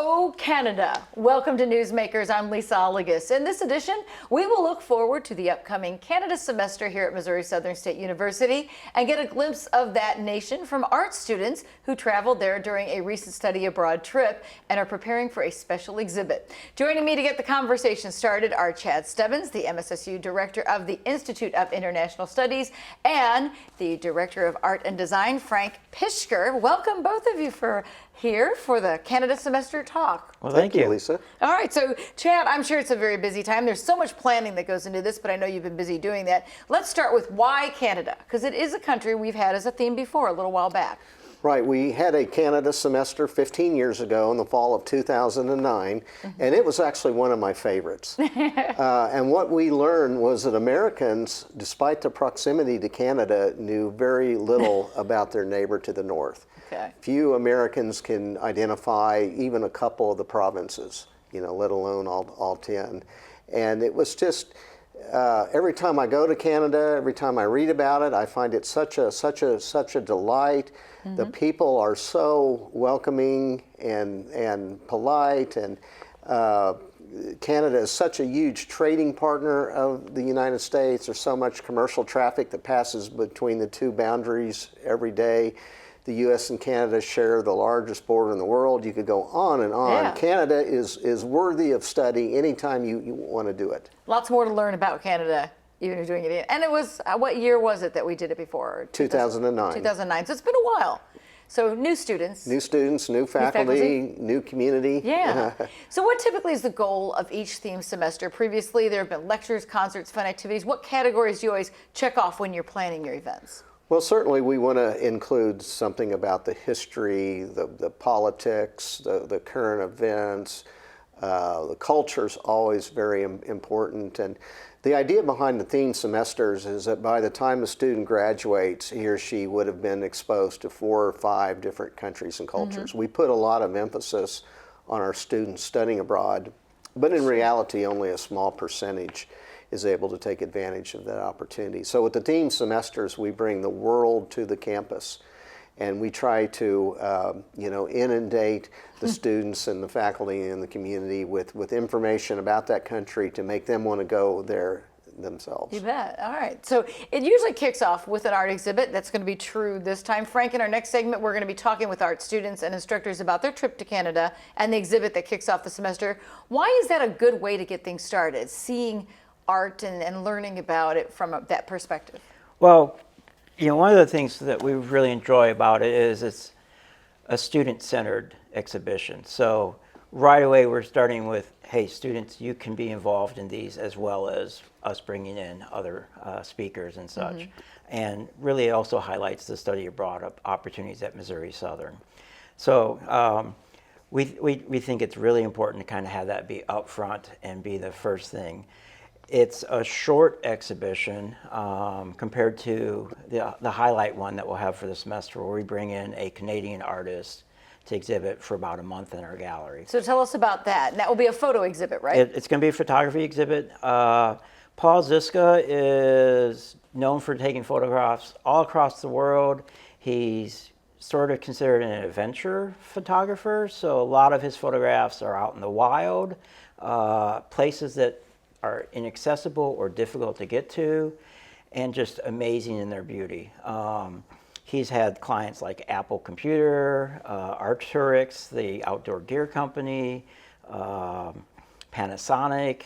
Oh, Canada. Welcome to Newsmakers. I'm Lisa Oligus. In this edition, we will look forward to the upcoming Canada semester here at Missouri Southern State University and get a glimpse of that nation from art students who traveled there during a recent study abroad trip and are preparing for a special exhibit. Joining me to get the conversation started are Chad Stebbins, the MSSU Director of the Institute of International Studies, and the Director of Art and Design, Frank Pischker. Welcome both of you here for the Canada semester talk. Well, thank you, Lisa. All right, so Chad, I'm sure it's a very busy time. There's so much planning that goes into this, but I know you've been busy doing that. Let's start with why Canada, because it is a country we've had as a theme before a little while back. Right, we had a Canada semester 15 years ago in the fall of 2009, and it was actually one of my favorites. And what we learned was that Americans, despite the proximity to Canada, knew very little about their neighbor to the north. Okay. Few Americans can identify even a couple of the provinces, let alone all 10. And it was just, every time I go to Canada, every time I read about it, I find it such a delight. The people are so welcoming and polite, and Canada is such a huge trading partner of the United States. There's so much commercial traffic that passes between the two boundaries every day. The U.S. and Canada share the largest border in the world. You could go on and on. Yeah. Canada is worthy of study anytime you want to do it. Lots more to learn about Canada, even if you're doing it. And it was, what year was it that we did it before? 2009. 2009, so it's been a while. So new students. New students, new faculty, new community. Yeah. So what typically is the goal of each theme semester? Previously, there have been lectures, concerts, fun activities. What categories do you always check off when you're planning your events? Well, certainly we want to include something about the history, the politics, the current events. The culture is always very important. And the idea behind the theme semesters is that by the time a student graduates, he or she would have been exposed to 4 or 5 different countries and cultures. We put a lot of emphasis on our students studying abroad, but in reality, only a small percentage is able to take advantage of that opportunity. So with the theme semesters, we bring the world to the campus, and we try to inundate the students and the faculty and the community with information about that country to make them want to go there themselves. You bet. All right. So it usually kicks off with an art exhibit. That's going to be true this time. Frank, in our next segment, we're going to be talking with art students and instructors about their trip to Canada and the exhibit that kicks off the semester. Why is that a good way to get things started, seeing art and learning about it from that perspective? Well, one of the things that we really enjoy about it is it's a student-centered exhibition. So right away we're starting with, hey, students, you can be involved in these, as well as us bringing in other speakers and such. And really it also highlights the study abroad opportunities at Missouri Southern. So we think it's really important to kind of have that be up front and be the first thing. It's a short exhibition compared to the highlight one that we'll have for the semester, where we bring in a Canadian artist to exhibit for about a month in our gallery. So tell us about that. That will be a photo exhibit, right? It's going to be a photography exhibit. Paul Ziska is known for taking photographs all across the world. He's sort of considered an adventure photographer, so a lot of his photographs are out in the wild, places that are inaccessible or difficult to get to, and just amazing in their beauty. He's had clients like Apple Computer, Arc'teryx, the outdoor gear company, Panasonic,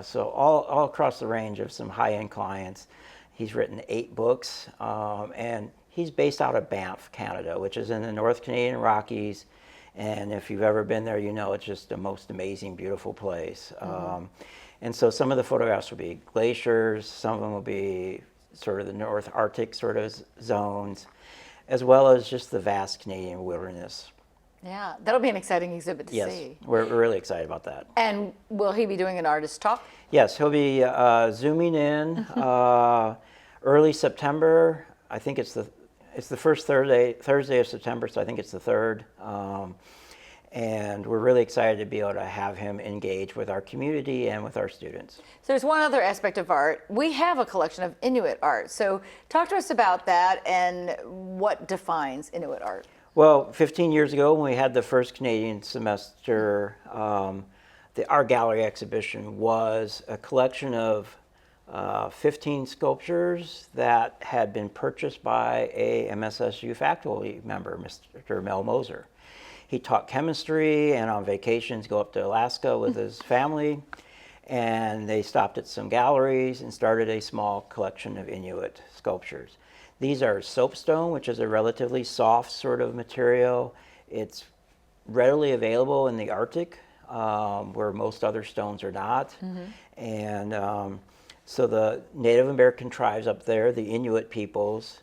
so all across the range of some high-end clients. He's written 8 books, and he's based out of Banff, Canada, which is in the North Canadian Rockies. And if you've ever been there, it's just the most amazing, beautiful place. And so some of the photographs will be glaciers, some of them will be sort of the North Arctic sort of zones, as well as just the vast Canadian wilderness. Yeah, that'll be an exciting exhibit to Yes, see. we're really excited about that. And will he be doing an artist talk? Yes, he'll be zooming in early September. I think it's the first Thursday of September, so I think it's the 3rd. And we're really excited to be able to have him engage with our community and with our students. So there's one other aspect of art. We have a collection of Inuit art. So talk to us about that and what defines Inuit art. Well, 15 years ago, when we had the first Canadian semester, our gallery exhibition was a collection of 15 sculptures that had been purchased by a MSSU faculty member, Mr. Mel Moser. He taught chemistry and on vacations go up to Alaska with his family, and they stopped at some galleries and started a small collection of Inuit sculptures. These are soapstone, which is a relatively soft sort of material. It's readily available in the Arctic, where most other stones are not. And so the Native American tribes up there, the Inuit peoples,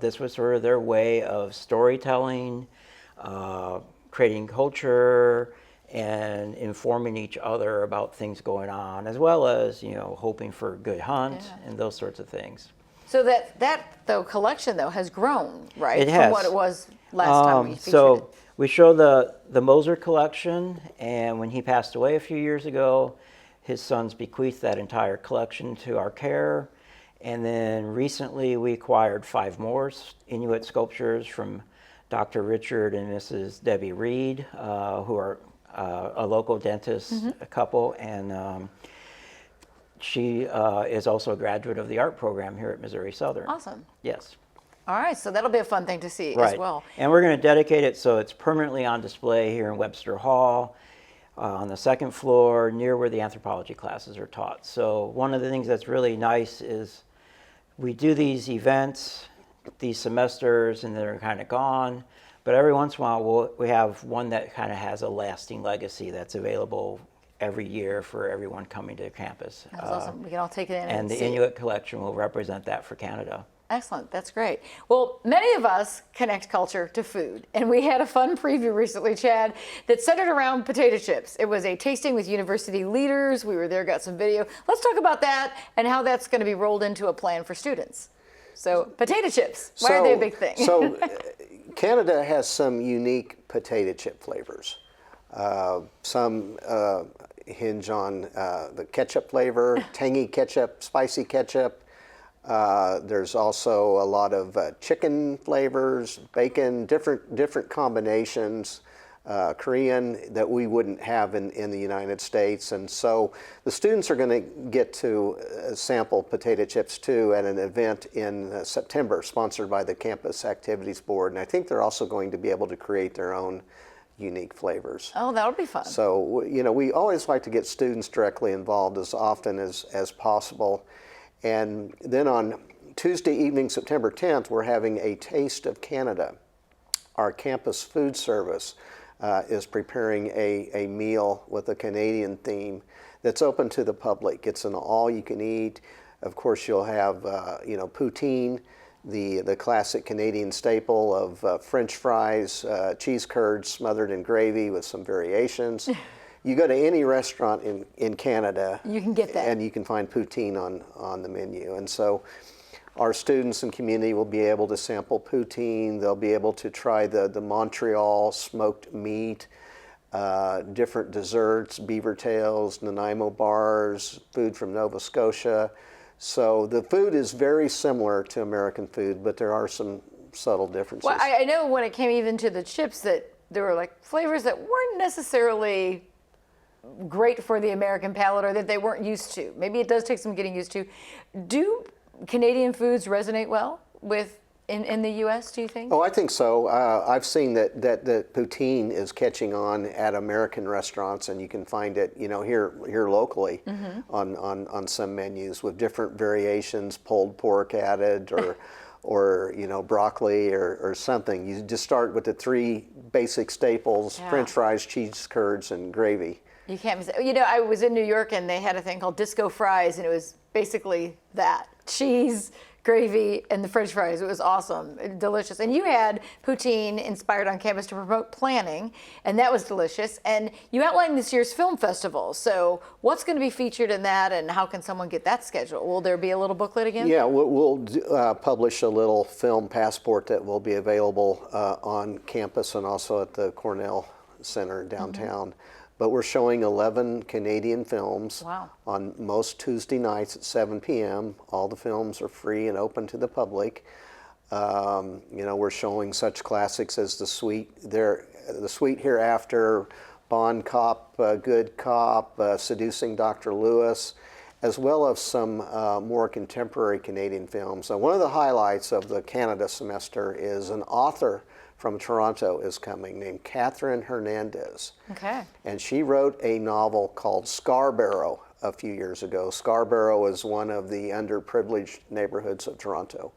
this was sort of their way of storytelling, creating culture, and informing each other about things going on, as well as, hoping for a good hunt and those sorts of things. So that though collection though has grown, right? It has. From what it was last time we featured So it. we show the Moser collection, and when he passed away a few years ago, his sons bequeathed that entire collection to our care. And then recently we acquired 5 more Inuit sculptures from Dr. Richard and Mrs. Debbie Reed, who are a local dentist couple, and she is also a graduate of the art program here at Missouri Southern. Awesome. Yes. All right, so that'll be a fun thing to see Right. as well. And we're going to dedicate it so it's permanently on display here in Webster Hall on the 2nd floor near where the anthropology classes are taught. So one of the things that's really nice is we do these events, these semesters, and they're kind of gone. But every once in a while, we have one that kind of has a lasting legacy that's available every year for everyone coming to campus. That's awesome. We can all take it in And the see. Inuit collection will represent that for Canada. Excellent. That's great. Well, many of us connect culture to food, and we had a fun preview recently, Chad, that centered around potato chips. It was a tasting with university leaders. We were there, got some video. Let's talk about that and how that's going to be rolled into a plan for students. So, potato chips, why are they a big thing? So Canada has some unique potato chip flavors. Some hinge on the ketchup flavor, tangy ketchup, spicy ketchup. There's also a lot of chicken flavors, bacon, different combinations, Korean that we wouldn't have in the United States. And so the students are going to get to sample potato chips too at an event in September sponsored by the Campus Activities Board. And I think they're also going to be able to create their own unique flavors. Oh, that'll be fun. So, we always like to get students directly involved as often as possible. And then on Tuesday evening, September 10th, we're having a Taste of Canada. Our campus food service is preparing a meal with a Canadian theme that's open to the public. It's an all-you-can-eat. Of course, you'll have, poutine, the classic Canadian staple of French fries, cheese curds smothered in gravy with some variations. You go to any restaurant in Canada, You can get that. and you can find poutine on the menu. And so our students and community will be able to sample poutine. They'll be able to try the Montreal smoked meat, different desserts, beaver tails, Nanaimo bars, food from Nova Scotia. So the food is very similar to American food, but there are some subtle differences. Well, I know when it came even to the chips that there were like flavors that weren't necessarily great for the American palate or that they weren't used to. Maybe it does take some getting used to. Do Canadian foods resonate well in the U.S., do you think? Oh, I think so. I've seen that poutine is catching on at American restaurants, and you can find it, here locally on some menus with different variations, pulled pork added, or broccoli or something. You just start with the 3 basic staples: French fries, cheese curds, and gravy. You can't miss it. I was in New York and they had a thing called disco fries, and it was basically that: cheese, gravy, and the French fries. It was awesome, delicious. And you had poutine inspired on campus to promote planning, and that was delicious. And you outlined this year's film festival. So what's going to be featured in that, and how can someone get that scheduled? Will there be a little booklet again? Yeah, we'll publish a little film passport that will be available on campus and also at the Cornell Center downtown. But we're showing 11 Canadian films on most Tuesday nights at 7 p.m. All the films are free and open to the public. We're showing such classics as The Sweet Hereafter, Bond Cop, Good Cop, Seducing Dr. Lewis, as well as some more contemporary Canadian films. So one of the highlights of the Canada semester is an author from Toronto is coming named Catherine Hernandez. Okay. And she wrote a novel called Scarborough a few years ago. Scarborough is one of the underprivileged neighborhoods of Toronto.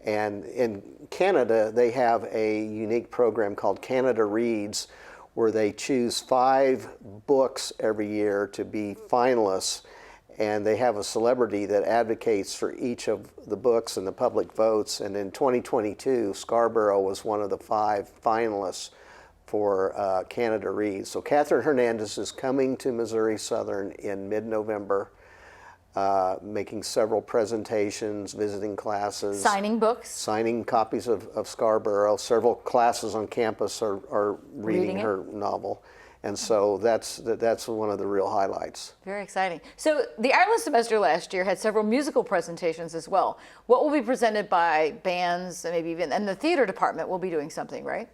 And in Canada, they have a unique program called Canada Reads, where they choose 5 books every year to be finalists, and they have a celebrity that advocates for each of the books and the public votes. And in 2022, Scarborough was one of the 5 finalists for Canada Reads. So Catherine Hernandez is coming to Missouri Southern in mid-November, making several presentations, visiting classes. Signing books. Signing copies of Scarborough. Several classes on campus are reading her novel. And so that's one of the real highlights. Very exciting. So the Ireland semester last year had several musical presentations as well. What will be presented by bands, and the theater department will be doing something, right?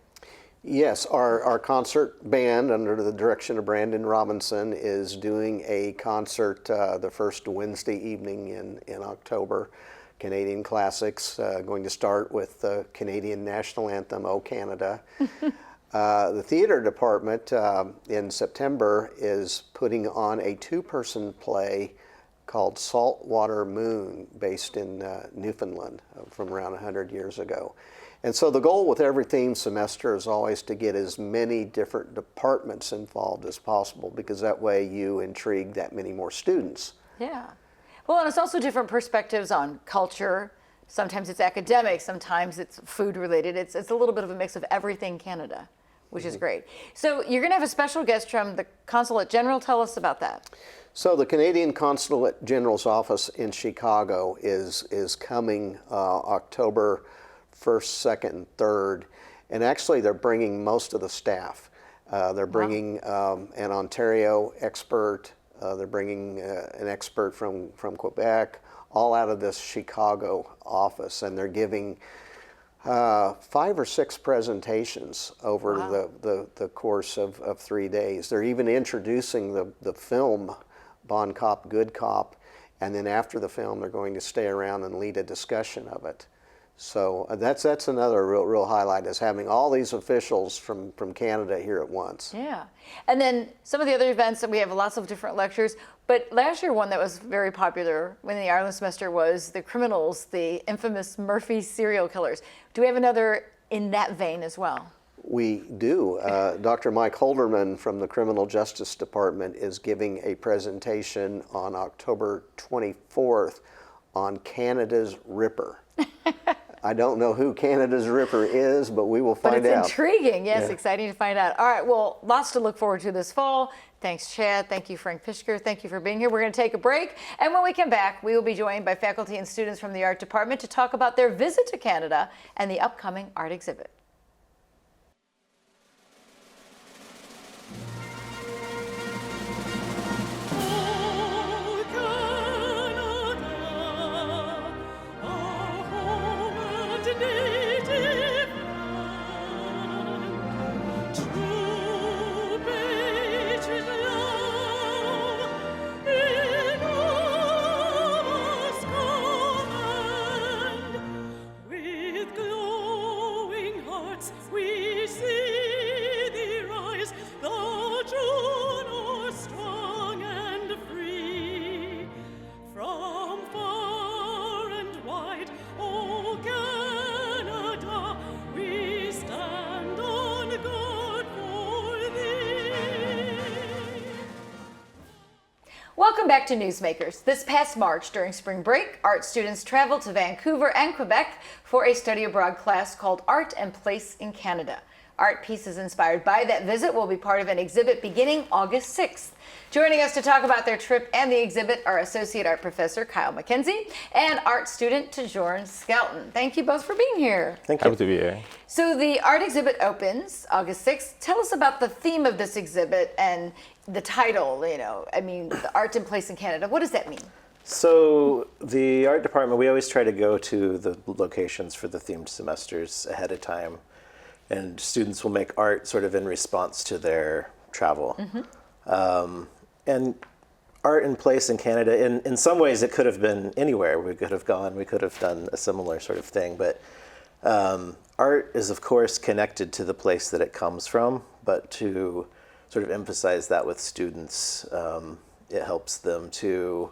Yes, our concert band under the direction of Brandon Robinson is doing a concert the first Wednesday evening in October. Canadian classics, going to start with the Canadian national anthem, O Canada. The theater department in September is putting on a 2-person play called Saltwater Moon, based in Newfoundland from around 100 years ago. And so the goal with every theme semester is always to get as many different departments involved as possible, because that way you intrigue that many more students. Yeah. Well, and it's also different perspectives on culture. Sometimes it's academic, sometimes it's food related. It's a little bit of a mix of everything Canada, which is great. So you're going to have a special guest from the Consulate General. Tell us about that. So the Canadian Consulate General's office in Chicago is coming October 1st, 2nd, and 3rd. And actually they're bringing most of the staff. They're bringing an Ontario expert. They're bringing an expert from Quebec, all out of this Chicago office. And they're giving 5 or 6 presentations over the course of 3 days. They're even introducing the film Bond Cop, Good Cop, and then after the film they're going to stay around and lead a discussion of it. So that's another real highlight, is having all these officials from Canada here at once. Yeah. And then some of the other events that we have lots of different lectures, but last year one that was very popular when the Ireland semester was the criminals, the infamous Murphy serial killers. Do we have another in that vein as well? We do. Dr. Mike Holderman from the Criminal Justice Department is giving a presentation on October 24th on Canada's Ripper. I don't know who Canada's Ripper is, but we will find out. But it's intriguing. Yes, exciting to find out. All right, well, lots to look forward to this fall. Thanks, Chad. Thank you, Frank Fishker. Thank you for being here. We're going to take a break. And when we come back, we will be joined by faculty and students from the art department to talk about their visit to Canada and the upcoming art exhibit. Welcome back to Newsmakers. This past March, during spring break, art students traveled to Vancouver and Quebec for a study abroad class called Art and Place in Canada. Art pieces inspired by that visit will be part of an exhibit beginning August 6th. Joining us to talk about their trip and the exhibit are Associate Art Professor Kyle McKenzie and art student Tajorn Skelton. Thank you both for being here. Thank you. Happy to be here. So the art exhibit opens August 6th. Tell us about the theme of this exhibit and the title, the Art and Place in Canada. What does that mean? So the art department, we always try to go to the locations for the themed semesters ahead of time, and students will make art sort of in response to their travel. And art in place in Canada, in some ways it could have been anywhere. We could have gone, we could have done a similar sort of thing, but art is of course connected to the place that it comes from, but to sort of emphasize that with students, it helps them to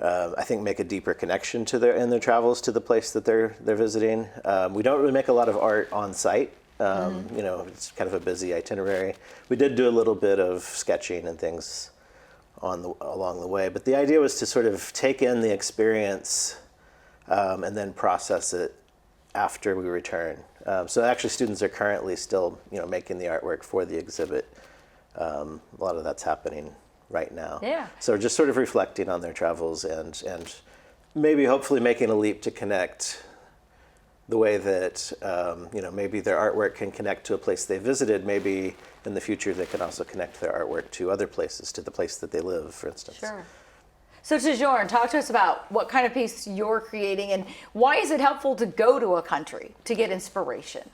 I think make a deeper connection to their travels to the place that they're visiting. We don't really make a lot of art on site. You know, it's kind of a busy itinerary. We did do a little bit of sketching and things along the way, but the idea was to sort of take in the experience and then process it after we return. So actually, students are currently still making the artwork for the exhibit. A lot of that's happening right now. Yeah. So just sort of reflecting on their travels and maybe hopefully making a leap to connect the way that maybe their artwork can connect to a place they visited. Maybe in the future they can also connect their artwork to other places, to the place that they live, for instance. Sure. So Tjorn, talk to us about what kind of piece you're creating and why is it helpful to go to a country to get inspiration?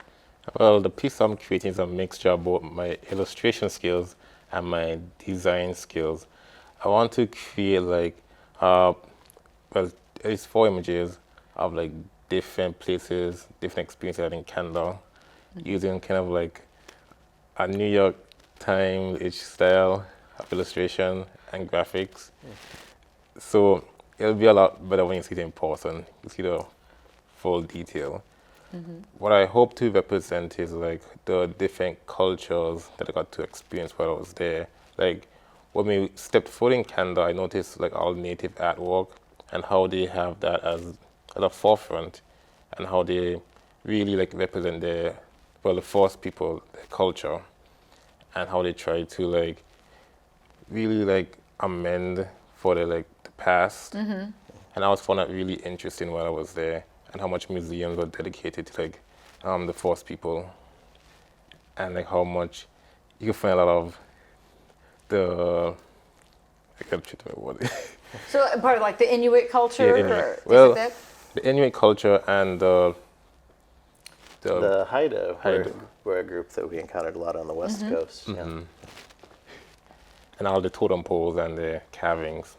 Well, the piece I'm creating is a mixture of both my illustration skills and my design skills. I want to create it's 4 images of like different places, different experiences in Canada, using kind of like a New York Times-ish style of illustration and graphics. So it'll be a lot better when you see it in person. You see the full detail. What I hope to represent is like the different cultures that I got to experience while I was there. Like when we stepped foot in Canada, I noticed like all native artwork and how they have that as at the forefront, and how they really like represent the first people, their culture, and how they try to like really like amend for the past. And I was found that really interesting while I was there, and how much museums were dedicated to like the first people, and like how much you can find a lot of the I can't treat my word. So part of like the Inuit culture Yeah, Inuit. or things Well, like that? the Inuit culture and the Haida Haida. were a group that we encountered a lot on the West Coast. Yeah. and all the totem poles and the carvings.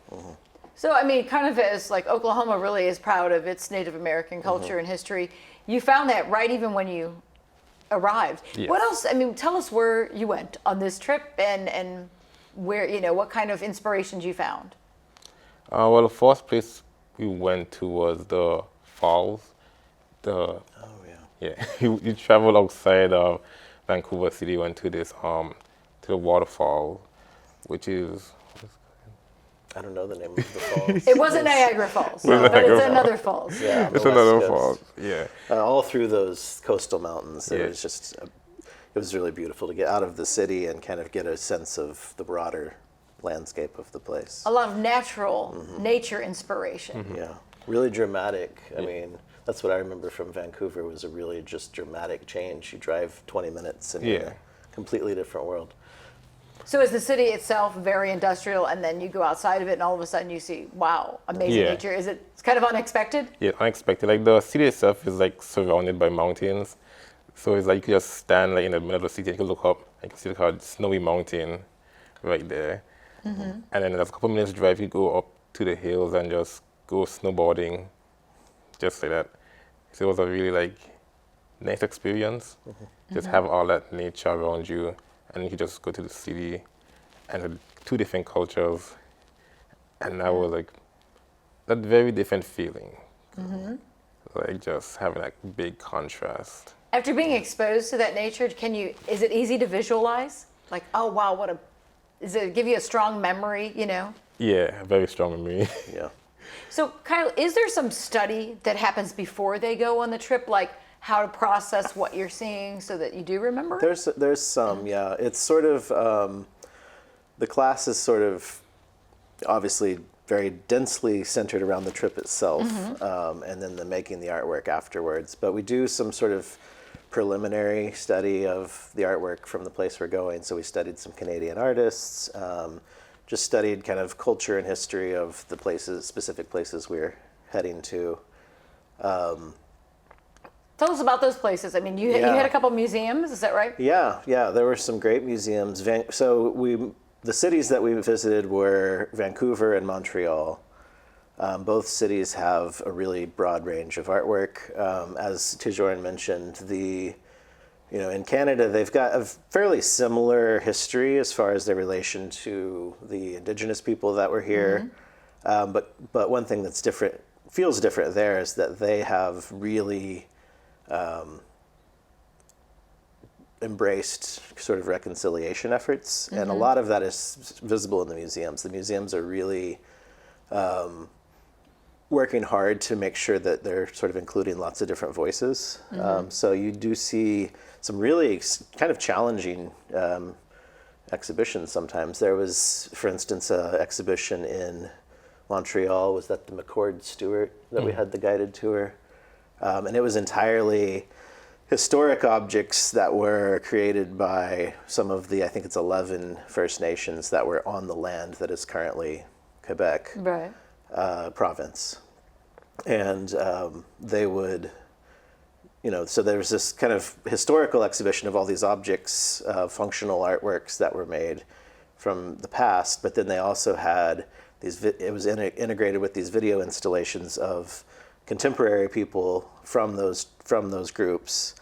So, I mean, kind of as like Oklahoma really is proud of its Native American culture and history. You found that right even when you arrived. Yes. What else? I mean, tell us where you went on this trip and where, what kind of inspirations you found. Well, the first place we went to was the falls. Oh yeah. Yeah, we traveled outside of Vancouver City, went to this to the waterfall, which is I don't know the name of the falls. It wasn't Niagara Falls, but Niagara it's Falls. another falls. Yeah, on the it's West another Coast. fall. Yeah, All through those coastal mountains. It Yeah. was just, it was really beautiful to get out of the city and kind of get a sense of the broader landscape of the place. A lot of natural nature inspiration. Yeah, really dramatic. I mean, that's what I remember from Vancouver was a really just dramatic change. You drive 20 minutes and you're in Yeah. a completely different world. So is the city itself very industrial, and then you go outside of it, and all of a sudden you see, wow, amazing Yeah. nature? It's kind of unexpected? yeah, unexpected. Like the city itself is like surrounded by mountains, so it's like you could just stand like in the middle of the city and you can look up and you can see the snowy mountain right there. And then there's a couple minutes drive, you go up to the hills and just go snowboarding, just like that. So it was a really like nice experience. Just have all that nature around you, and you could just go to the city and the 2 different cultures, and that was like that very different feeling. Like just having like big contrast. After being exposed to that nature, is it easy to visualize? Like, oh wow, does it give you a strong memory, Yeah, a very strong memory. Yeah. So Kyle, is there some study that happens before they go on the trip, like how to process what you're seeing so that you do remember? There's some, yeah. It's sort of, the class is sort of obviously very densely centered around the trip itself, and then making the artwork afterwards. But we do some sort of preliminary study of the artwork from the place we're going. So we studied some Canadian artists, just studied kind of culture and history of the places, specific places we're heading to. Tell us about those places. I mean, you Yeah. had a couple museums, is that right? Yeah, there were some great museums. The cities that we visited were Vancouver and Montreal. Both cities have a really broad range of artwork. As Tijorin mentioned, in Canada, they've got a fairly similar history as far as their relation to the Indigenous people that were here. But one thing that's different, feels different there, is that they have really embraced sort of reconciliation efforts, and a lot of that is visible in the museums. The museums are really working hard to make sure that they're sort of including lots of different voices. So you do see some really kind of challenging exhibitions sometimes. There was, for instance, an exhibition in Montreal. Was that the McCord Stewart that we had the guided tour? And it was entirely historic objects that were created by some of the, I think it's 11 First Nations that were on the land that is currently Quebec Right. province. And they would, so there was this kind of historical exhibition of all these objects, functional artworks that were made from the past, but then they also had it was integrated with these video installations of contemporary people from those groups,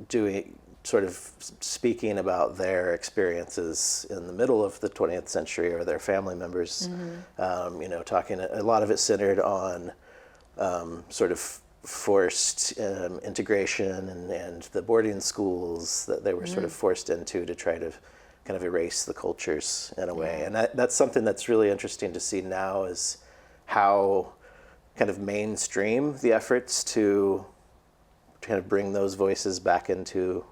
doing sort of speaking about their experiences in the middle of the 20th century or their family members. Talking, a lot of it centered on sort of forced integration and the boarding schools that they were sort of forced into to try to kind of erase the cultures in a way. And that's something that's really interesting to see now, is how kind of mainstream the efforts to kind of bring those voices back into,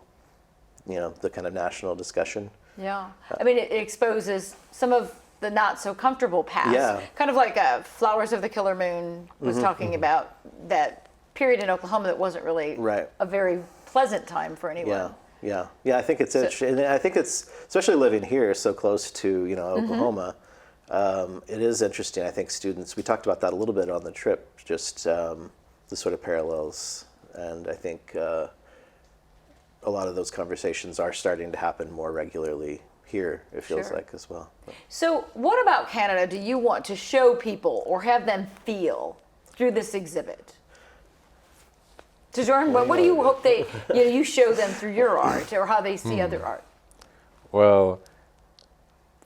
the kind of national discussion. Yeah. I mean, it exposes some of the not so comfortable past. Yeah. Kind of like Flowers of the Killer Moon was talking about that period in Oklahoma that wasn't really Right. a very pleasant time for anyone. Yeah. I think it's interesting. And I think it's, especially living here so close to, Oklahoma, it is interesting. I think students, we talked about that a little bit on the trip, just the sort of parallels. And I think a lot of those conversations are starting to happen more regularly here, it feels Sure. like, as well. So what about Canada do you want to show people or have them feel through this exhibit? Jordan, what do you hope you show them through your art, or how they see other art? Well,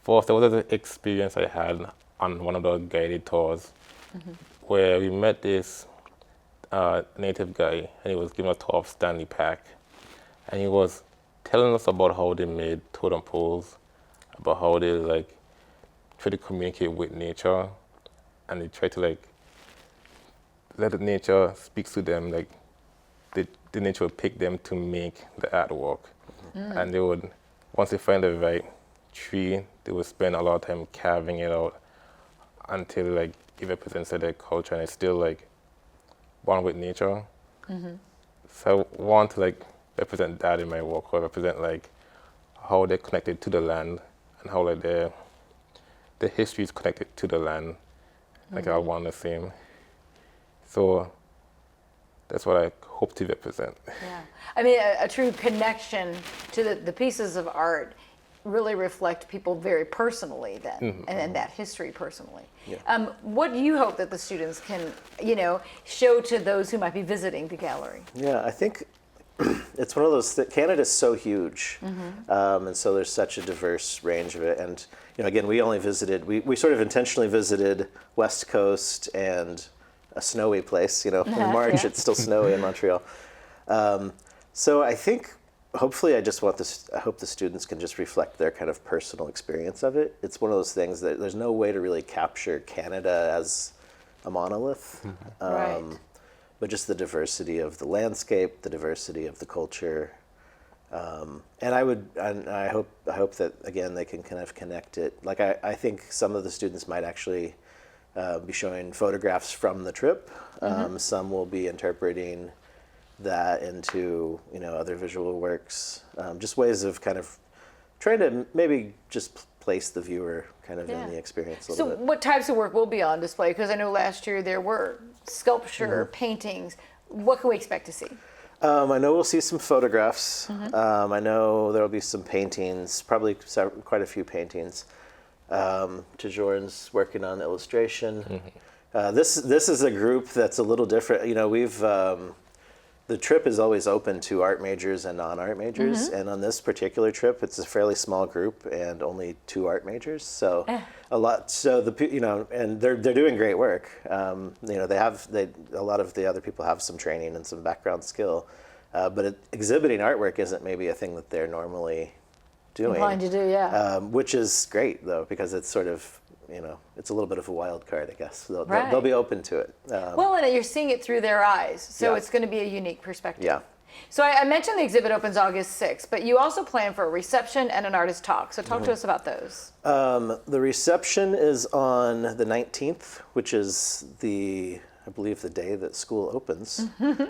first, there was an experience I had on one of the guided tours where we met this native guy, and he was giving a tour of Stanley Park. And he was telling us about how they made totem poles, about how they try to communicate with nature, and they try to let the nature speak to them, the nature would pick them to make the artwork. And they would, once they find the right tree, they would spend a lot of time carving it out until it represents their culture, and it's still one with nature. So I want to represent that in my work, or represent how they're connected to the land, and how the history is connected to the land, I want the same. So that's what I hope to represent. Yeah, I mean, a true connection to the pieces of art really reflect people very personally then, and that history personally. Yeah. What do you hope that the students can, show to those who might be visiting the gallery? Yeah, I think it's one of those that Canada's so huge, and so there's such a diverse range of it. And again, we only visited, we sort of intentionally visited West Coast and a snowy place. In March it's still snowy in Montreal. So I think hopefully I hope the students can just reflect their kind of personal experience of it. It's one of those things that there's no way to really capture Canada as a monolith. Right. But just the diversity of the landscape, the diversity of the culture, and I hope that again they can kind of connect it. I think some of the students might actually be showing photographs from the trip. Some will be interpreting that into other visual works, just ways of kind of trying to maybe just place the viewer kind of in the experience a So little bit. what types of work will be on display? Because I know last year there were sculpture, paintings. What can we expect to see? I know we'll see some photographs. I know there will be some paintings, probably quite a few paintings. Tejorn's working on illustration. This is a group that's a little different. You know, the trip is always open to art majors and non-art majors, and on this particular trip, it's a fairly small group and only 2 art majors. So a lot. So and they're doing great work. You know, a lot of the other people have some training and some background skill, but exhibiting artwork isn't maybe a thing that they're normally doing. Inclined to do, yeah. Which is great though, because it's sort of, you know, it's a little bit of a wild card, I guess. Right. They'll be open to it. Well, and you're seeing it through their eyes, so Yeah. it's going to be a unique perspective. Yeah. So I mentioned the exhibit opens August 6th, but you also plan for a reception and an artist talk. So talk to us about those. The reception is on the 19th, which is I believe the day that school opens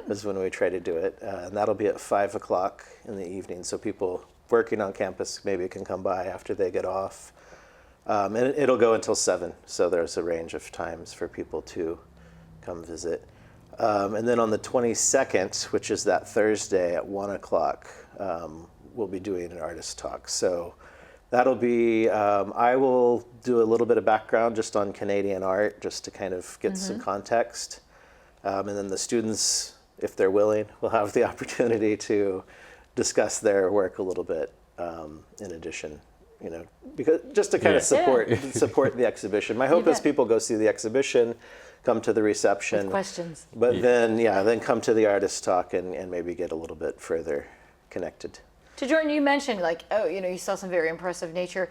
is when we try to do it. And that'll be at 5 o'clock in the evening. So people working on campus maybe can come by after they get off. And it'll go until 7. So there's a range of times for people to come visit. And then on the 22nd, which is that Thursday at 1 o'clock, we'll be doing an artist talk. So that'll be, I will do a little bit of background just on Canadian art, just to kind of get some context. And then the students, if they're willing, will have the opportunity to discuss their work a little bit in addition. You know, because just to kind of support the exhibition. My hope is bet. people go see the exhibition, come to the reception, With questions. but then come to the artist talk and maybe get a little bit further connected. To Jordan, you mentioned you saw some very impressive nature.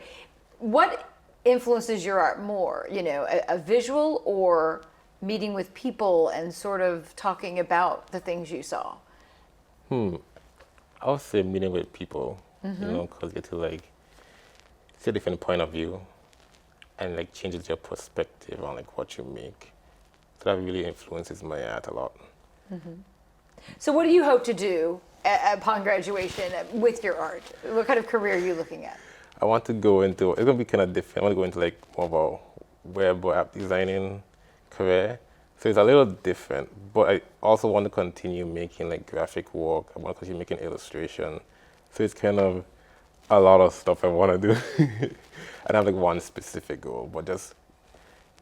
What influences your art more? You know, a visual or meeting with people and sort of talking about the things you saw? I would say meeting with people, you know, because you get to see a different point of view and changes your perspective on what you make. So that really influences my art a lot. So what do you hope to do upon graduation with your art? What kind of career are you looking at? I want to go into, it's going to be kind of different. I want to go into more of a web or app designing career. So it's a little different, but I also want to continue making graphic work. I want to continue making illustration. So it's kind of a lot of stuff I want to do. I don't have one specific goal, but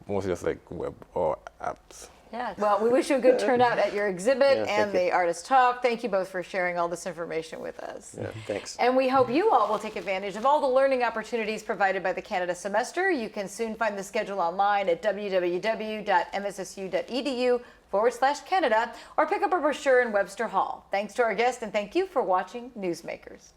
mostly just web or apps. Yeah. Well, we wish you a good turnout at your exhibit Yeah, and thank the you. artist talk. Thank you both for sharing all this information with us. Yeah, thanks. And we hope you all will take advantage of all the learning opportunities provided by the Canada Semester. You can soon find the schedule online at www.mssu.edu/Canada or pick up a brochure in Webster Hall. Thanks to our guest and thank you for watching Newsmakers.